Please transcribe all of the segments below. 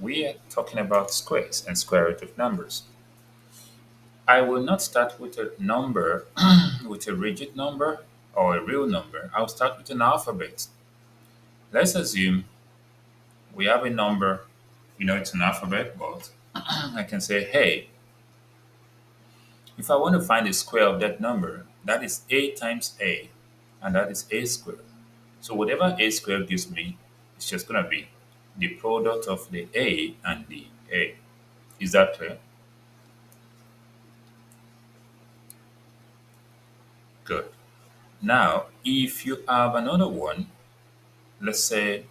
We are talking about squares and square root of numbers. I will not start with a number, with a rigid number or a real number. I'll start with an alphabet. Let's assume we have a number, it's an alphabet, but I can say, hey, if I want to find the square of that number, that is a times a, and that is a squared. So whatever a squared gives me, it's just going to be the product of the a and the a. Is that clear? Good. Now, if you have another one, let's say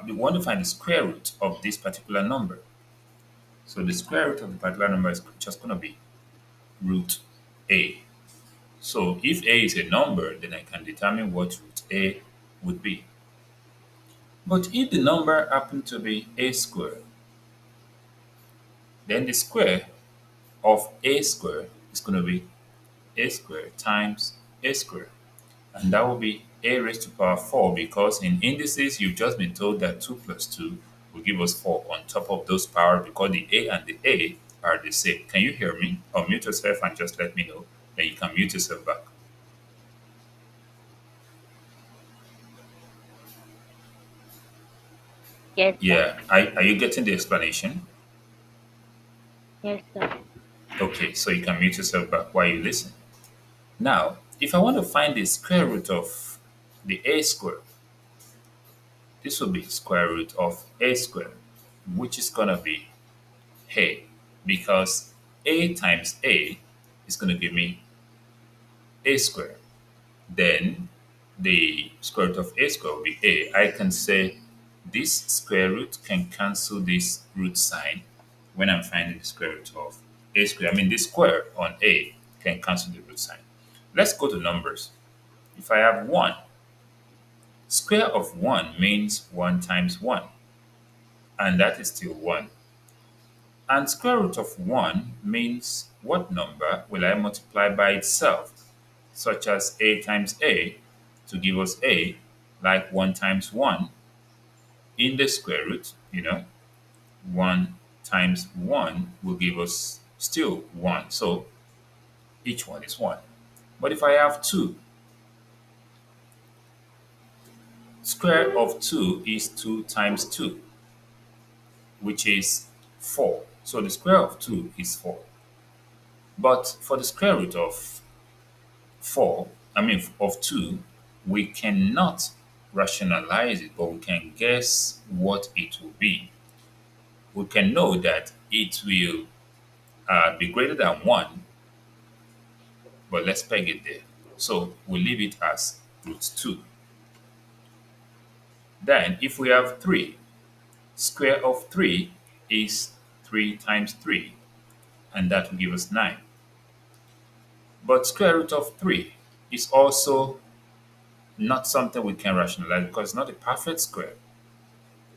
we want to find the square root of this particular number. So the square root of the particular number is just going to be root a. So if a is a number, then I can determine what root a would be. But if the number happened to be a squared, then the square of a squared is going to be a squared times a squared. And that will be a raised to power 4 because in indices, you've just been told that 2 plus 2 will give us 4 on top of those power because the a and the a are the same. Can you hear me? Or mute yourself and just let me know. Then you can mute yourself back. Yes, sir. Yeah. Are you getting the explanation? Yes, sir. Okay, so you can mute yourself back while you listen. Now, if I want to find the square root of the a square, this will be square root of a square, which is going to be a, because a times a is going to give me a square. Then the square root of a square will be a. I can say this square root can cancel this root sign when I'm finding the square root of a square. I mean, this square on a can cancel the root sign. Let's go to numbers. If I have 1, square of 1 means 1 times 1, and that is still 1. And square root of 1 means what number will I multiply by itself, such as a times a to give us a, like 1 times 1 in the square root, 1 times 1 will give us still 1. So each one is 1. But if I have 2, square of 2 is 2 times 2, which is 4. So the square of 2 is 4. But for the square root of 4, I mean of 2, we cannot rationalize it, but we can guess what it will be. We can know that it will be greater than 1, but let's peg it there. So we leave it as root 2. Then if we have 3, square of 3 is 3 times 3, and that will give us 9. But square root of 3 is also not something we can rationalize because it's not a perfect square.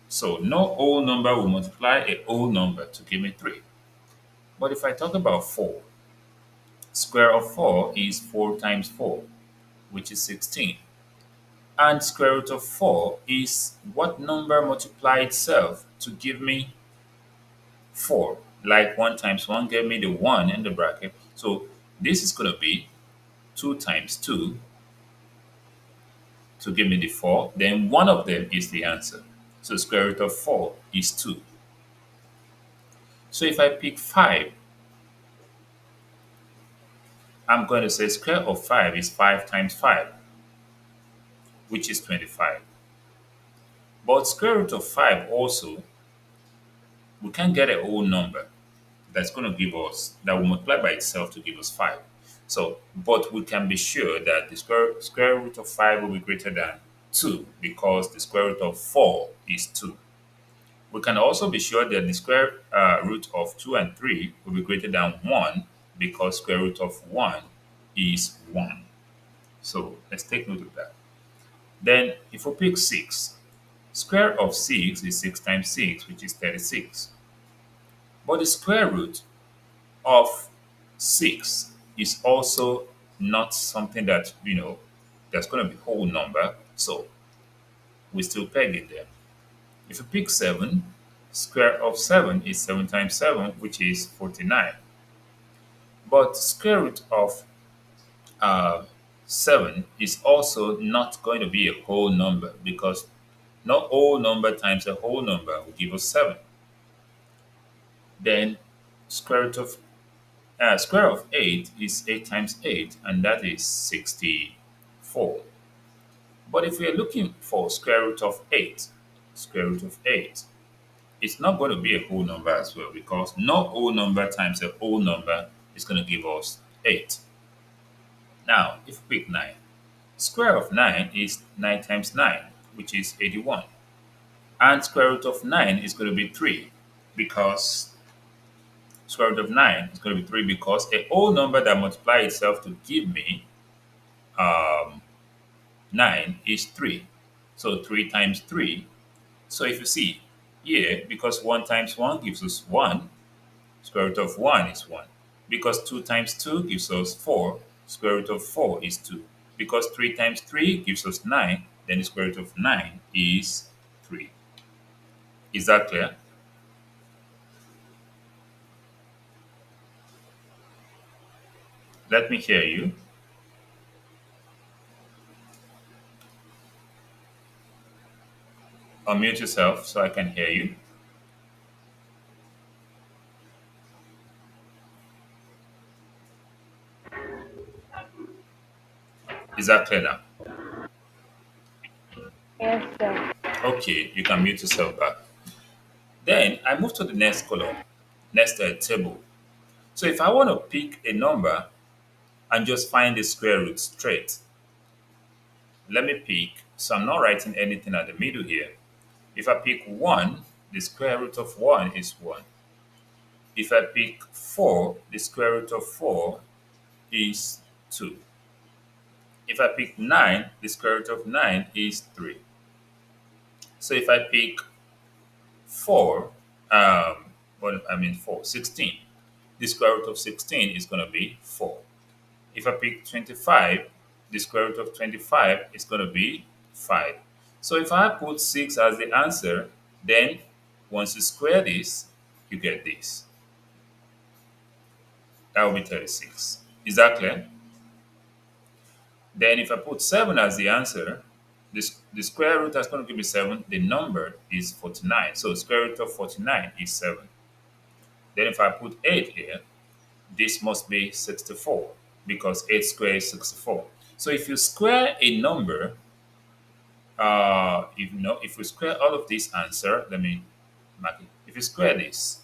So no whole number will multiply a whole number to give me 3. But if I talk about 4, square of 4 is 4 times 4, which is 16. And square root of 4 is what number multiply itself to give me 4. Like 1 times 1 gave me the 1 in the bracket. So this is going to be 2 times 2 to give me the 4. Then one of them is the answer. So square root of 4 is 2. So if I pick 5, I'm going to say square of 5 is 5 times 5, which is 25. But square root of 5 also, we can get a whole number that's going to give us, that will multiply by itself to give us 5. So, but we can be sure that the square root of 5 will be greater than 2 because the square root of 4 is 2. We can also be sure that the square root of 2 and 3 will be greater than 1 because square root of 1 is 1. So let's take note of that. Then if we pick 6, square of 6 is 6 times 6, which is 36. But the square root of 6 is also not something that, that's going to be whole number. So we still peg it there. If you pick 7, Square of 7 is 7 times 7, which is 49. But square root of uh, 7 is also not going to be a whole number because no whole number times a whole number will give us 7. Then square root of square of 8 is 8 times 8, and that is 64. But if we are looking for square root of 8, square root of 8, it's not going to be a whole number as well because no whole number times a whole number is going to give us 8. Now, if we pick 9, square of 9 is 9 times 9, which is 81. And square root of 9 is going to be 3 because square root of 9 is going to be 3 because a whole number that multiplies itself to give me um, 9 is 3. So 3 times 3. So if you see here, because 1 times 1 gives us 1, square root of 1 is 1. Because 2 times 2 gives us 4, square root of 4 is 2. Because 3 times 3 gives us 9, then the square root of 9 is 3. Is that clear? Let me hear you. Unmute yourself so I can hear you. Is that clear now? Yes, sir. Okay, you can mute yourself back. Then I move to the next column, next table. So if I want to pick a number and just find the square root straight, let me pick, so I'm not writing anything at the middle here. If I pick 1, the square root of 1 is 1. If I pick 4, the square root of 4 is 2. If I pick 9, the square root of 9 is 3. So if I pick 4, what I mean 4, 16, the square root of 16 is going to be 4. If I pick 25, the square root of 25 is going to be 5. So if I put 6 as the answer, then once you square this, you get this. That will be 36. Is that clear? Then if I put 7 as the answer, the square root that's going to give me 7, the number is 49. So square root of 49 is 7. Then if I put 8 here, this must be 64 because 8 squared is 64. So if you square a number, if we square all of this answer, let me mark it. If you square this,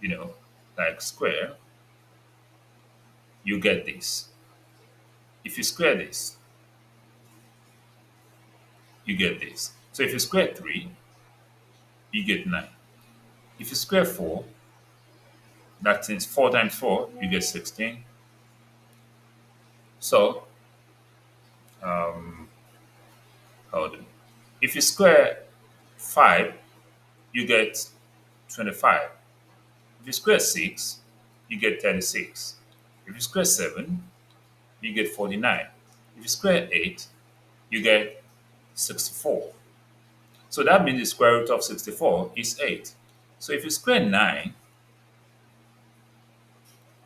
you know, like square, you get this. If you square this, you get this. So if you square 3, you get 9. If you square 4, that means 4 times 4, you get 16. So, um, hold on. If you square 5, you get 25. If you square 6, you get 36. If you square 7, you get 49. If you square 8, you get 64. So that means the square root of 64 is 8. So if you square 9,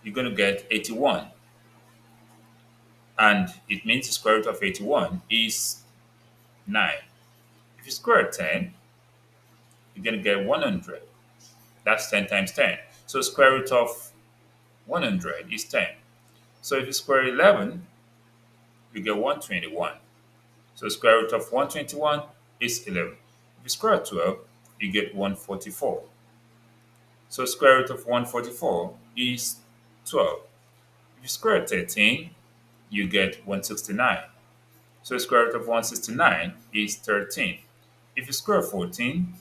you're going to get 81. And it means the square root of 81 is 9. If you square 10, you're going to get 100. That's 10 times 10. So square root of 100 is 10. So if you square 11, you get 121. So square root of 121 is 11. If you square 12, you get 144. So square root of 144 is 12. If you square 13, you get 169. So square root of 169 is 13. If you square 14,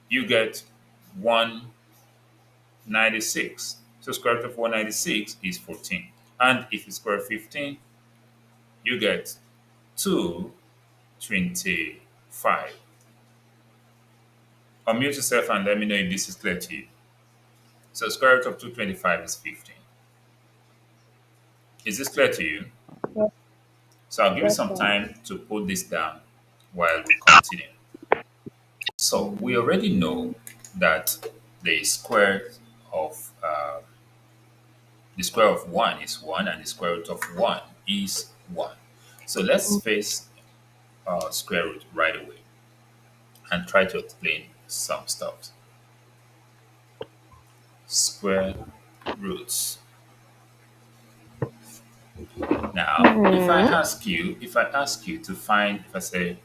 you get 196. So square root of 196 is 14. And if you square 15, you get 225. Unmute yourself and let me know if this is clear to you. So square root of 225 is 15. Is this clear to you? Yes, So I'll give you yes, some sir. time to put this down while we continue. So we already know that the square of one is one, and the square root of one is one. So let's face square root right away and try to explain some stuff. Square roots. Now, Mm-hmm. if I ask you to find, if I say,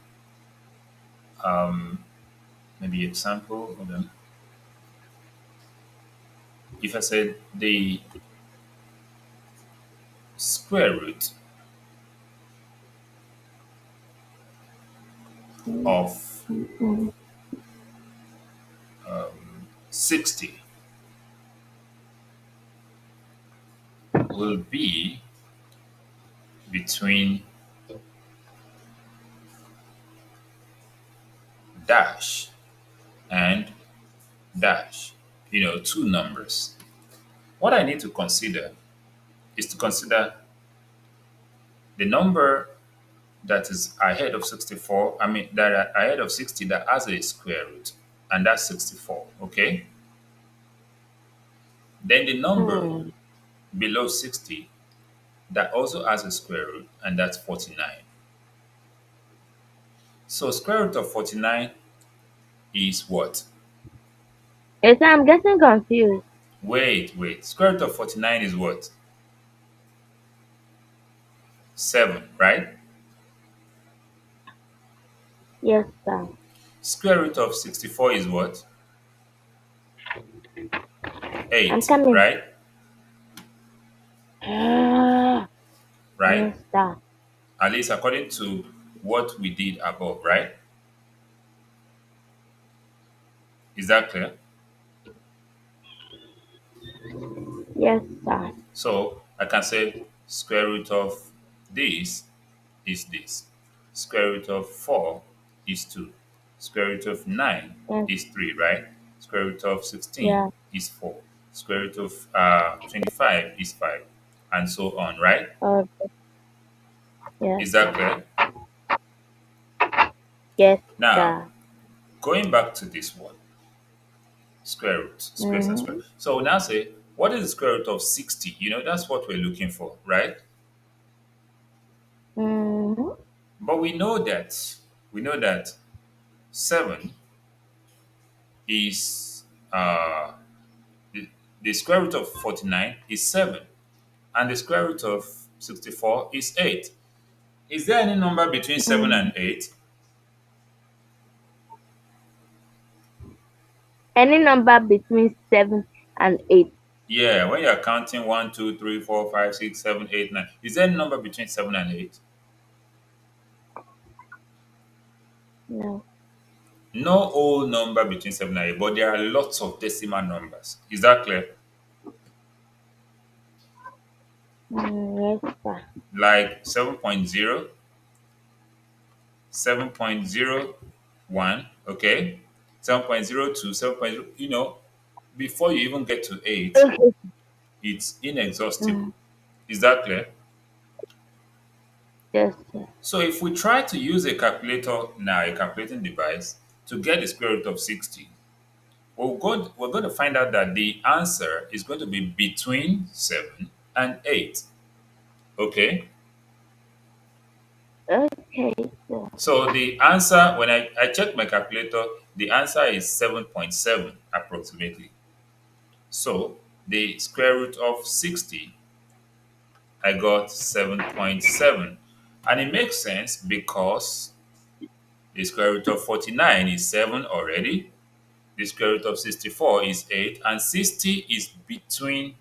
maybe example, hold on. If I said the square root of 60 will be between dash and dash, two numbers. What I need to consider is to consider the number that is ahead of 64, I mean, that are ahead of 60 that has a square root, and that's 64, okay? Then the number Mm. below 60 that also has a square root, and that's 49. So square root of 49 is what? Yes, I'm getting confused. Wait. Square root of 49 is what? 7, right? Yes, sir. Square root of 64 is what? I'm 8, coming. right? Ah, Right? yes, sir. At least according to what we did above, right? Is that clear? Yes, sir. So I can say square root of this is this. Square root of 4 is 2. Square root of 9 Yes, is 3, right? Square root of 16 yeah. is 4. Square root of 25 is 5. And so on, right? Okay. Yes, Is that sir. clear? Yes, Now, sir. going back to this one, square root, squares and square. Mm-hmm. So we now say, what is the square root of 60? That's what we're looking for, right? Mm-hmm. But we know that 7 is the square root of 49 is 7, and the square root of 64 is 8. Is there any number between 7 Mm. and 8? Any number between 7 and 8. Yeah, when you're counting 1, 2, 3, 4, 5, 6, 7, 8, 9. Is there any number between 7 and 8? No. No whole number between 7 and 8, but there are lots of decimal numbers. Is that clear? Yes, sir. Like 7.0, 7.01, okay? 7.02, 7.0, before you even get to 8, Okay. it's inexhaustible. Mm. Is that clear? Yes, sir. So if we try to use a calculator now, a calculating device, to get the square root of 60, we're going to find out that the answer is going to be between 7 and 8. Okay? Okay, sir. So the answer, when I checked my calculator, the answer is 7.7 approximately. So the square root of 60, I got 7.7. And it makes sense because the square root of 49 is 7 already. The square root of 64 is 8. And 60 is between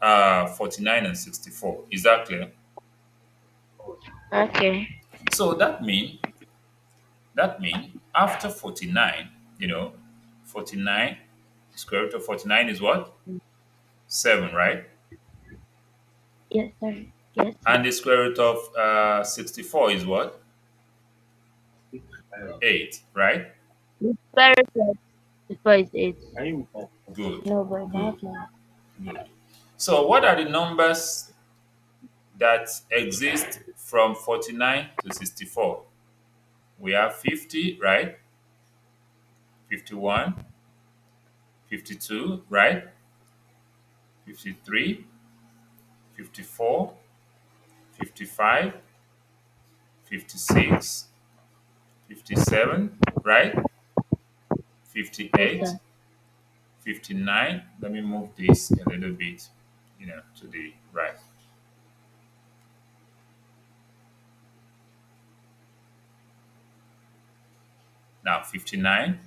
49 and 64. Is that clear? Okay. So that mean after 49, 49, square root of 49 is what? 7, right? Yes, sir. Yes, sir. And the square root of 64 is what? 8, right? Very good. Before it's 8. Good, No, but good, not now. good. So what are the numbers that exist from 49 to 64? We have 50, right? 51, 52, right? 53, 54, 55, 56, 57, right? Yes, 58, sir. 59. Let me move this a little bit, to the right. Now 59,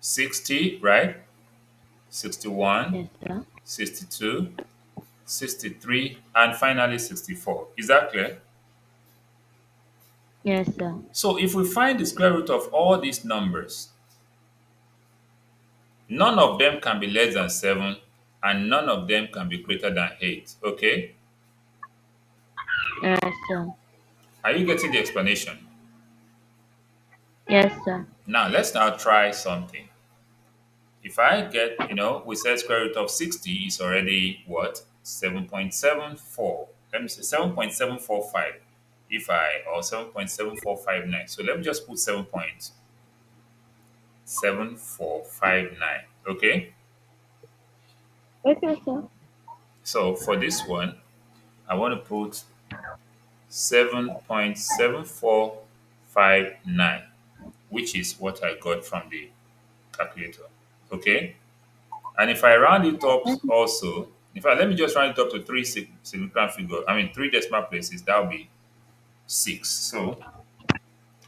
60, right? 61, Yes, sir. 62, 63, and finally 64. Is that clear? Yes, sir. So if we find the square root of all these numbers, none of them can be less than 7 and none of them can be greater than 8. Okay? Yes, sir. Are you getting the explanation? Yes, sir. Now let's now try something. If I get, we said square root of 60 is already what? 7.74. Let me say 7.745 if or 7.7459. So let me just put 7.7459. Okay? Okay, sir. So for this one, I want to put 7.7459, which is what I got from the calculator. Okay? And if I round it up also, in fact, let me just round it up to three significant figures. I mean, three decimal places. That will be six. So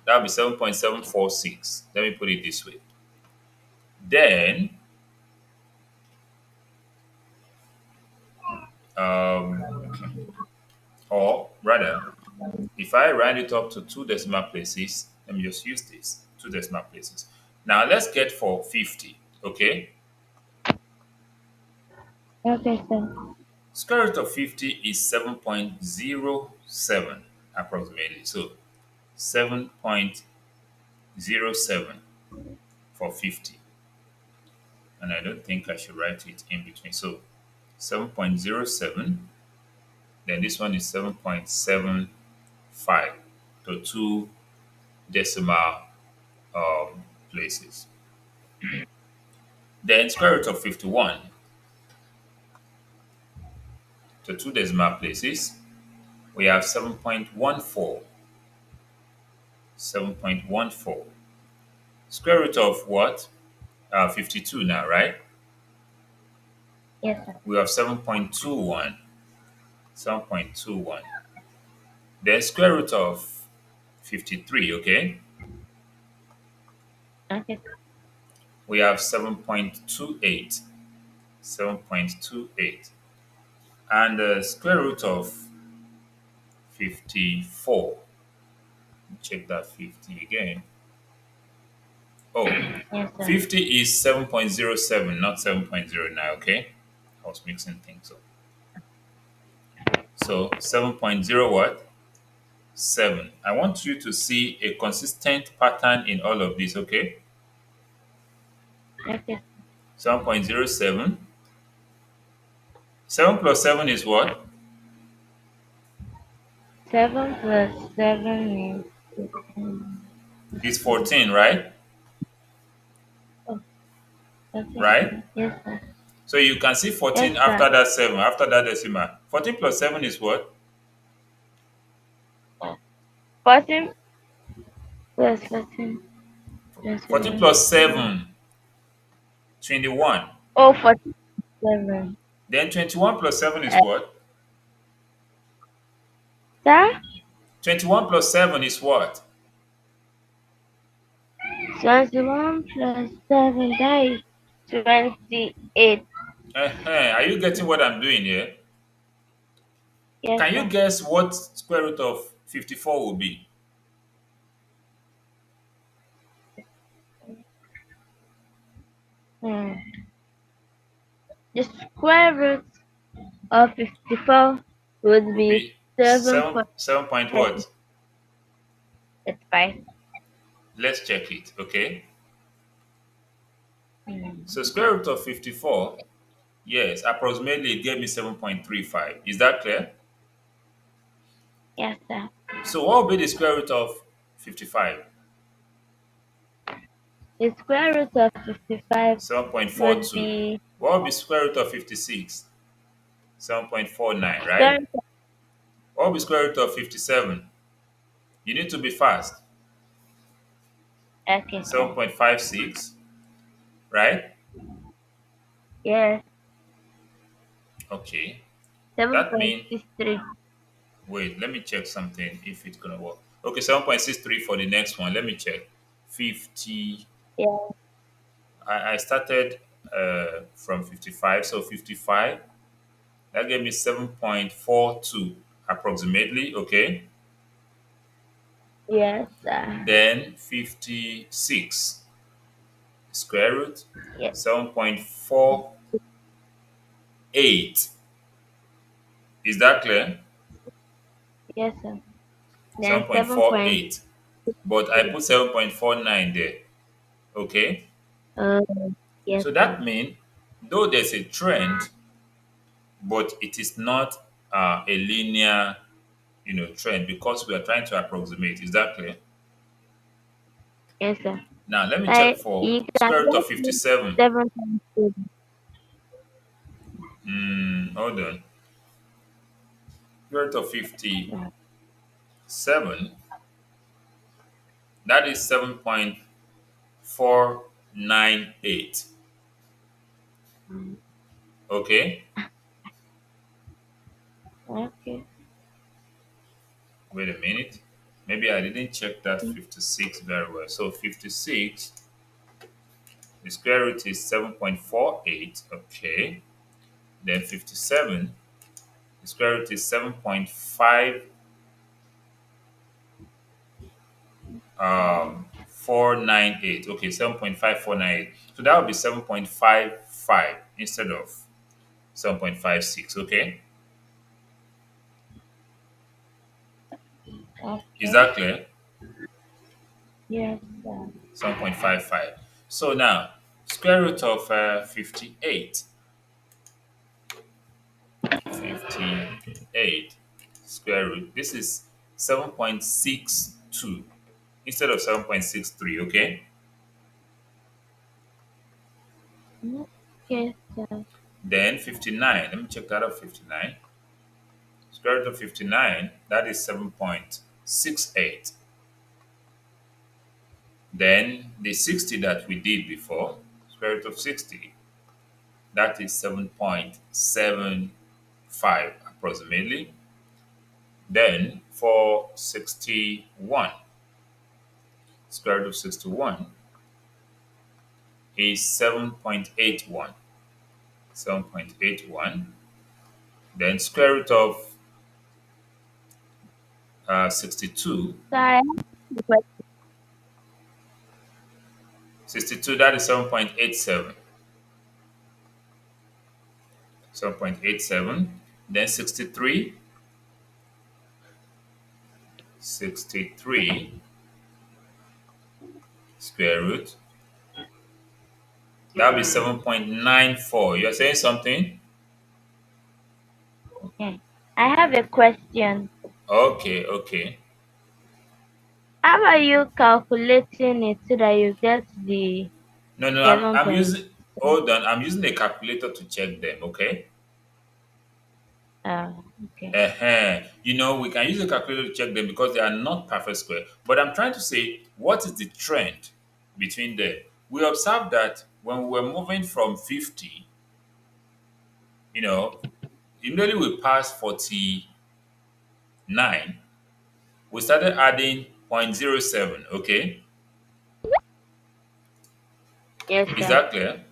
that will be 7.746. Let me put it this way. Then, okay. Or rather, if I round it up to two decimal places, let me just use this two decimal places. Now let's get for 50. Okay. Okay, sir. Square root of 50 is 7.07 approximately. So 7.07 for 50. And I don't think I should write it in between. So 7.07, then this one is 7.75 to two decimal places. Then square root of 51 to two decimal places, we have 7.14. 7.14. Square root of what? 52 now, right? Yes, sir. We have 7.21. 7.21. Then square root of 53, okay? Okay. We have 7.28. 7.28. And the square root of 54. Check that 50 again. Oh, Yes, sir. 50 is 7.07, not 7.09, okay? I was mixing things up. So 7.0 what? 7. I want you to see a consistent pattern in all of this, okay? Okay. 7.07. 7 plus 7 is what? 7 plus 7 is Is 14, right? oh, okay. Right? Yes, sir. So you can see Yes, 14 sir. after that 7, after that decimal. 14 plus 7 is what? 14 plus 14 plus 14 7. plus 7, 21. Oh, 47. Then 21 plus 7 is Uh, what? sir? 21 plus 7 is what? 21 plus 7, that is 28. Are you getting what I'm doing here? Yes, Can you sir. guess what square root of 54 will be? Hmm. The square root of 54 would Will be be 7 7 point thirty what? five. Let's check it, okay? Hmm. So square root of 54, yes, approximately it gave me 7.35. Is that clear? Yes, sir. So what will be the square root of 55? The square root of 55 would 7.42. be What would be square root of 56? 7.49, square right? root What would be square root of 57? You need to be fast. of, okay, sir. 7.56, right? Yes, Okay. That means, 7.63. wait, let me check something if it's gonna work. Okay, 7.63 for the next one. Let me check. 50. Yeah, I started from 55, so 55. That gave me 7.42 approximately, okay? yes, sir. Then 56 square root Yes, 7.48. Is that clear? yes, sir. Then 7.3. 7.48. But I put 7.49 there, okay? Uh, yes, So sir. that means though there's a trend, but it is not a linear, trend because we are trying to approximate. Is that clear? Yes, sir. Now let me check Like for you can square root of get me 57. 7.7. Hold on. Square root of 57, Yeah. that is 7.498. Okay? Okay. Wait a minute. Maybe I didn't check that 56 very well. So 56, the square root is 7.48. Okay. Then 57, the square root is 7.5498. Okay, 7.5498. So that would be 7.55 instead of 7.56. Okay. Is Okay. that clear? Yes, sir. 7.55. So now, square root of 58. 58 square root. This is 7.62 instead of 7.63, okay? Okay, sir. Then 59, let me check that out 59. Square root of 59, that is 7.68. Then the 60 that we did before, square root of 60, that is 7.75 approximately. Then for 61, square root of 61 is 7.81. 7.81. Then square root of 62. So I have a question. 62, that is 7.87. 7.87. Then 63. 63 square root. That would be 7.94. You're saying something? Okay. I have a question. Okay, okay. How are you calculating it so that you get the No, no, I'm 7.7? using, hold on, I'm using a calculator to check them, okay? Okay. We can use a calculator to check them because they are not perfect square. But I'm trying to say, what is the trend between them? We observed that when we were moving from 50, you know, immediately we passed 49, we started adding zero point zero 0.07, okay? Yes, Is sir. that clear?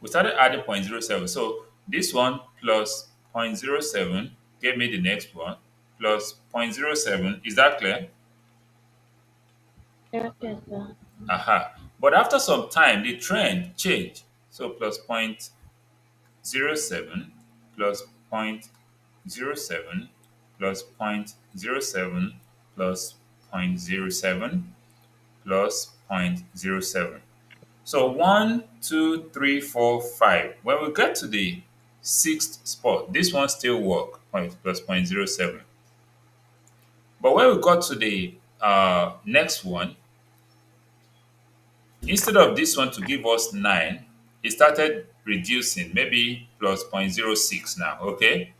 We started adding zero point zero 0.07. So this one plus zero point zero 0.07 gave me the next one plus zero point zero 0.07. Is that clear? Okay, sir. Aha. But after some time, the trend changed. So plus zero point zero 0.07 plus zero point zero 0.07 plus zero point zero 0.07 plus zero point zero 0.07 plus zero point zero 0.07. So one, two, three, four, five. When we get to the sixth spot, this one still work, point plus zero point zero 0.07. But when we got to the next one, Instead of this one to give us 9, it started reducing, maybe plus 0.06 now, okay?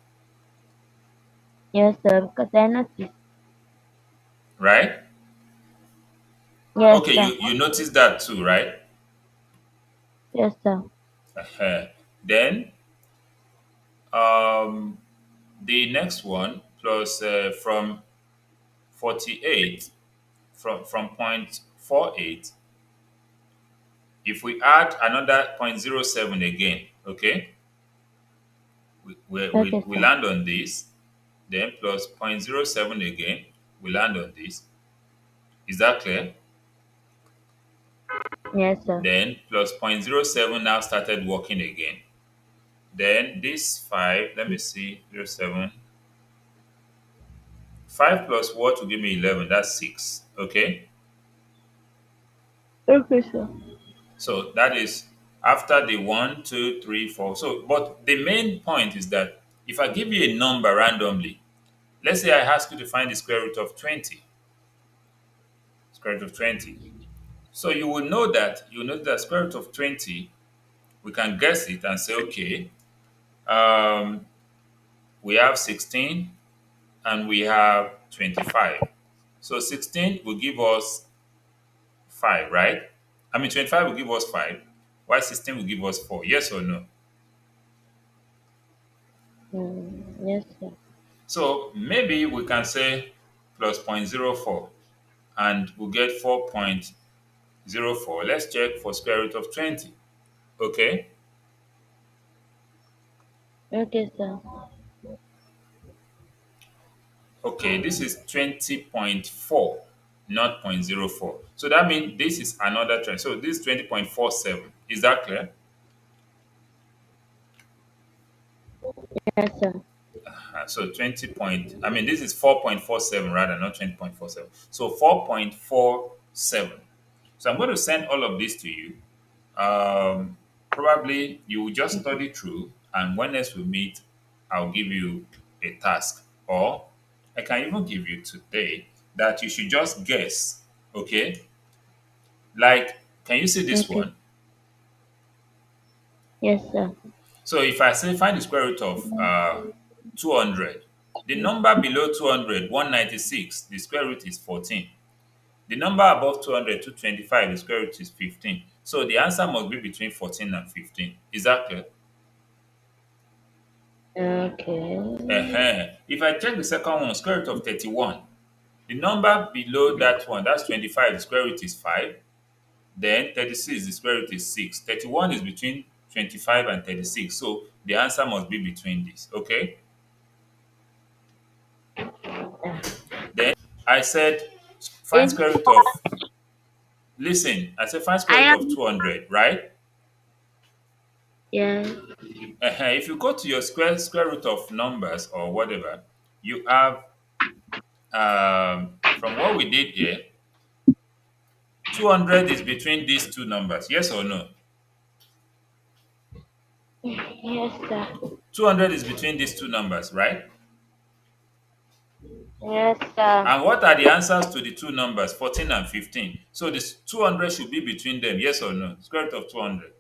Yes, sir. Because I noticed. Right? Yes, Okay, sir. you notice that too, right? Yes, sir. Then um, the next one plus from 48, from 0.48, if we add another 0.07 again, okay, Okay, we sir. land on this, then plus 0.07 again, we land on this. Is that clear? Yes, sir. Then plus 0.07 now started working again. Then this 5, let me see, zero 0.7. 5 plus what will give me 11? That's 6. Okay. Okay, sir. So that is after the one, 2, 3, 4. So, but the main point is that if I give you a number randomly, let's say I ask you to find the square root of 20, square root of 20. So you will know that square root of 20, we can guess it and say, okay, um, we have 16 and we have 25. So 16 will give us 5, right? I mean, 25 will give us 5, while 16 will give us 4. Yes or no? Yes, sir. So maybe we can say plus 0.04 and we'll get 4.04. Let's check for square root of 20. Okay. Okay, sir. Okay, this is 20.4, not 0.04. So that means this is another trend. So this is 20.47. Is that clear? Yes, sir. So 20 point, I mean, this is 4.47 rather, not 20.47. So 4.47. So I'm going to send all of this to you. Probably you will just study through, and when next we meet, I'll give you a task, or I can even give you today that you should just guess. Okay, like, can you see this Okay. one? Yes, sir. So if I say find the square root of 200, the number below 200, 196, the square root is 14. The number above 200, 225, the square root is 15. So the answer must be between 14 and 15. Is that clear? Okay. If I check the second one, square root of 31, the number below that one, that's 25, the square root is 5. Then 36, the square root is 6. 31 is between 25 and 36. So the answer must be between these. Okay? Then I said find Is square root of, listen, I said find square I root of am 200, right? yes. If you go to your square root of numbers or whatever, you have, from what we did here, 200 is between these two numbers. Yes or no? Yes, sir. 200 is between these two numbers, right? Yes, sir. And what are the answers to the two numbers, 14 and 15? So this 200 should be between them, yes or no? Square root of 200.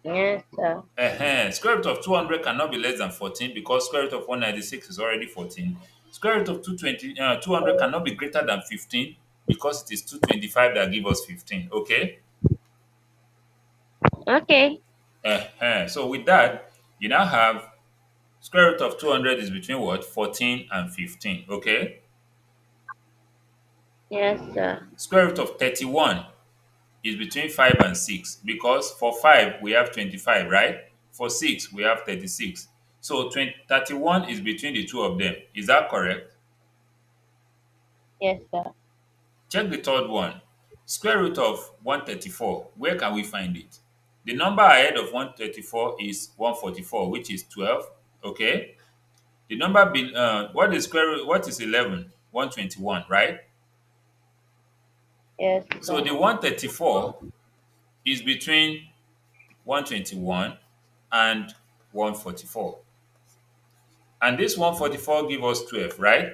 Yes, sir. Square root of 200 cannot be less than 14 because square root of 196 is already 14. Square root of 200 cannot be greater than 15 because it is 225 that give us 15. Okay? Okay. So with that, you now have square root of 200 is between what? 14 and 15. Okay? Yes, sir. Square root of 31 is between 5 and 6 because for 5 we have 25, right? For 6 we have 36. So 31 is between the two of them. Is that correct? Yes, sir. Check the third one. Square root of 134. Where can we find it? The number ahead of 134 is 144, which is 12. Okay. The number what is square root? What is 11? 121, right? Yes, So sir. the 134 is between 121 and 144. And this 144 give us 12, right?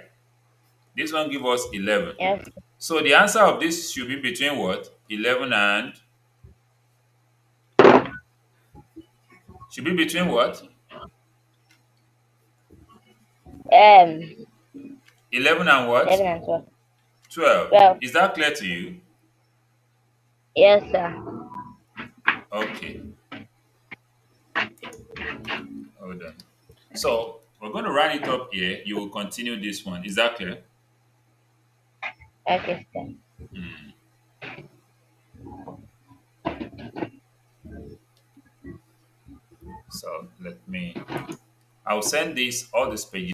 This one give us 11. Yes. So the answer of this should be between what? 11 and should be between what? Um, 11 and what? 11 and 12. 12. 12. Is that clear to you? Yes, sir. Okay. Hold on. So we're going to run it up here. You will continue this one. Is that clear? Okay, sir. Hmm. So let me. I'll send this all these pages